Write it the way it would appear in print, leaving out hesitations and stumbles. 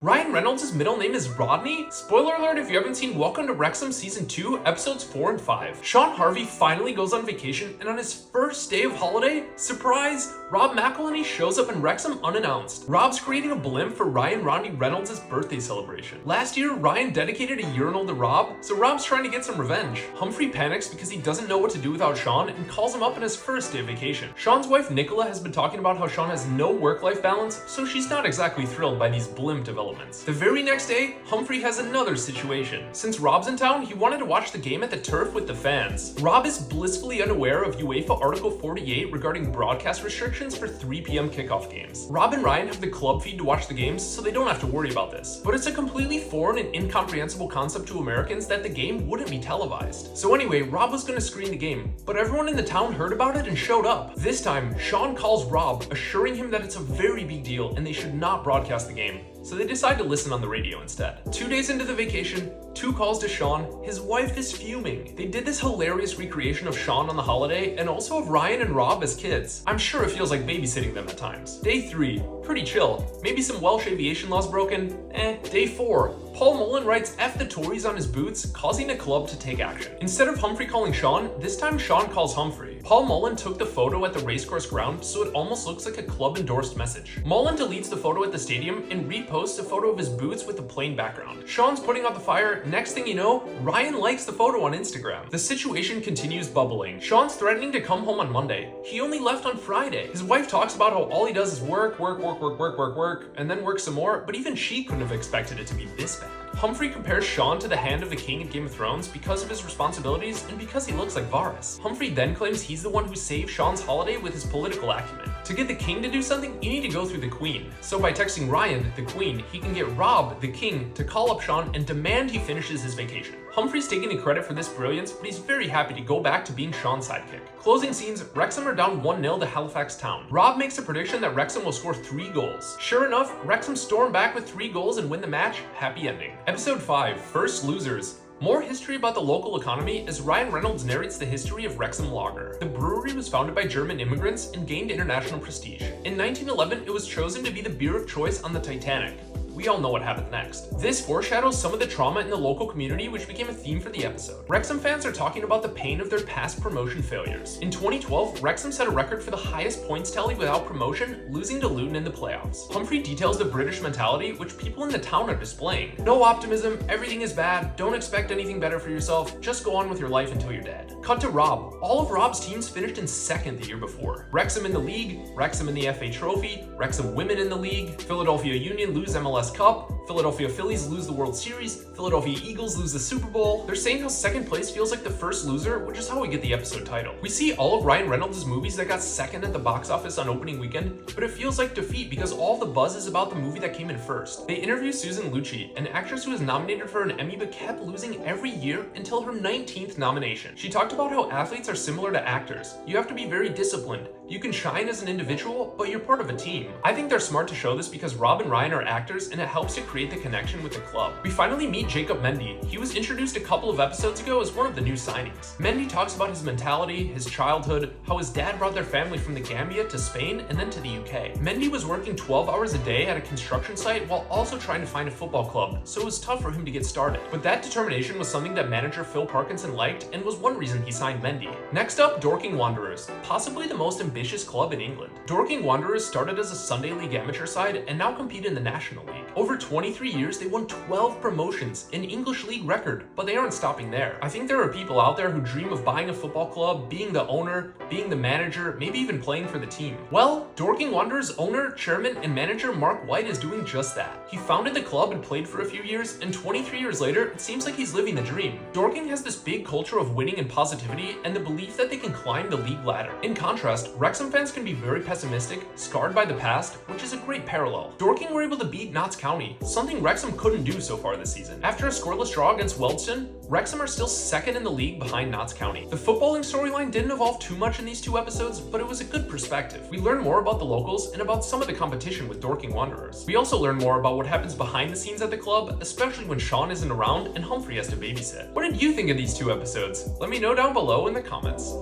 Ryan Reynolds' middle name is Rodney? Spoiler alert if you haven't seen Welcome to Wrexham Season 2, Episodes 4 and 5. Shaun Harvey finally goes on vacation, and on his first day of holiday, surprise, Rob McElhenney shows up in Wrexham unannounced. Rob's creating a blimp for Rodney Reynolds' birthday celebration. Last year, Ryan dedicated a urinal to Rob, so Rob's trying to get some revenge. Humphrey panics because he doesn't know what to do without Shaun and calls him up on his first day of vacation. Shaun's wife Nicola has been talking about how Shaun has no work-life balance, so she's not exactly thrilled by these blimp developments. The very next day, Humphrey has another situation. Since Rob's in town, he wanted to watch the game at the turf with the fans. Rob is blissfully unaware of UEFA Article 48 regarding broadcast restrictions for 3 p.m. kickoff games. Rob and Ryan have the club feed to watch the games, so they don't have to worry about this. But it's a completely foreign and incomprehensible concept to Americans that the game wouldn't be televised. So anyway, Rob was going to screen the game, but everyone in the town heard about it and showed up. This time, Shaun calls Rob, assuring him that it's a very big deal and they should not broadcast the game. So they decide to listen on the radio instead. 2 days into the vacation, 2 calls to Shaun, his wife is fuming. They did this hilarious recreation of Shaun on the holiday and also of Ryan and Rob as kids. I'm sure it feels like babysitting them at times. Day 3, pretty chill. Maybe some Welsh aviation laws broken? Day 4, Paul Mullen writes F the Tories on his boots, causing the club to take action. Instead of Humphrey calling Shaun, this time Shaun calls Humphrey. Paul Mullen took the photo at the racecourse ground so it almost looks like a club-endorsed message. Mullen deletes the photo at the stadium and reposts a photo of his boots with a plain background. Shaun's putting out the fire. Next thing you know, Ryan likes the photo on Instagram. The situation continues bubbling. Shaun's threatening to come home on Monday. He only left on Friday. His wife talks about how all he does is work, and then work some more, but even she couldn't have expected it to be this bad. Humphrey compares Shaun to the Hand of the King in Game of Thrones because of his responsibilities and because he looks like Varys. Humphrey then claims he's the one who saved Shaun's holiday with his political acumen. To get the king to do something, you need to go through the queen. So by texting Ryan, the queen, he can get Rob, the king, to call up Shaun and demand he finishes his vacation. Humphrey's taking the credit for this brilliance, but he's very happy to go back to being Shaun's sidekick. Closing scenes, Wrexham are down 1-0 to Halifax Town. Rob makes a prediction that Wrexham will score 3 goals. Sure enough, Wrexham storm back with 3 goals and win the match. Happy ending. Episode 5, First Losers. More history about the local economy as Ryan Reynolds narrates the history of Wrexham Lager. The brewery was founded by German immigrants and gained international prestige. In 1911, it was chosen to be the beer of choice on the Titanic. We all know what happened next. This foreshadows some of the trauma in the local community, which became a theme for the episode. Wrexham fans are talking about the pain of their past promotion failures. In 2012, Wrexham set a record for the highest points tally without promotion, losing to Luton in the playoffs. Humphrey details the British mentality, which people in the town are displaying. No optimism, everything is bad, don't expect anything better for yourself, just go on with your life until you're dead. Cut to Rob. All of Rob's teams finished in second the year before. Wrexham in the league, Wrexham in the FA Trophy, Wrexham women in the league, Philadelphia Union lose MLS Cup, Philadelphia Phillies lose the World Series, Philadelphia Eagles lose the Super Bowl. They're saying how second place feels like the first loser, which is how we get the episode title. We see all of Ryan Reynolds' movies that got second at the box office on opening weekend, but it feels like defeat because all the buzz is about the movie that came in first. They interview Susan Lucci, an actress who was nominated for an Emmy but kept losing every year until her 19th nomination. She talked about how athletes are similar to actors. You have to be very disciplined. You can shine as an individual, but you're part of a team. I think they're smart to show this because Rob and Ryan are actors and it helps to create the connection with the club. We finally meet Jacob Mendy. He was introduced a couple of episodes ago as one of the new signings. Mendy talks about his mentality, his childhood, how his dad brought their family from the Gambia to Spain and then to the UK. Mendy was working 12 hours a day at a construction site while also trying to find a football club, so it was tough for him to get started. But that determination was something that manager Phil Parkinson liked and was one reason he signed Mendy. Next up, Dorking Wanderers, possibly the most ambitious club in England. Dorking Wanderers started as a Sunday League amateur side and now compete in the National League. Over 23 years, they won 12 promotions, an English league record, but they aren't stopping there. I think there are people out there who dream of buying a football club, being the owner, being the manager, maybe even playing for the team. Well, Dorking Wanderers owner, chairman, and manager Mark White is doing just that. He founded the club and played for a few years, and 23 years later, it seems like he's living the dream. Dorking has this big culture of winning and positivity, and the belief that they can climb the league ladder. In contrast, Wrexham fans can be very pessimistic, scarred by the past, which is a great parallel. Dorking were able to beat Notts County, something Wrexham couldn't do so far this season. After a scoreless draw against Wealdstone, Wrexham are still second in the league behind Notts County. The footballing storyline didn't evolve too much in these 2 episodes, but it was a good perspective. We learn more about the locals and about some of the competition with Dorking Wanderers. We also learn more about what happens behind the scenes at the club, especially when Shaun isn't around and Humphrey has to babysit. What did you think of these 2 episodes? Let me know down below in the comments.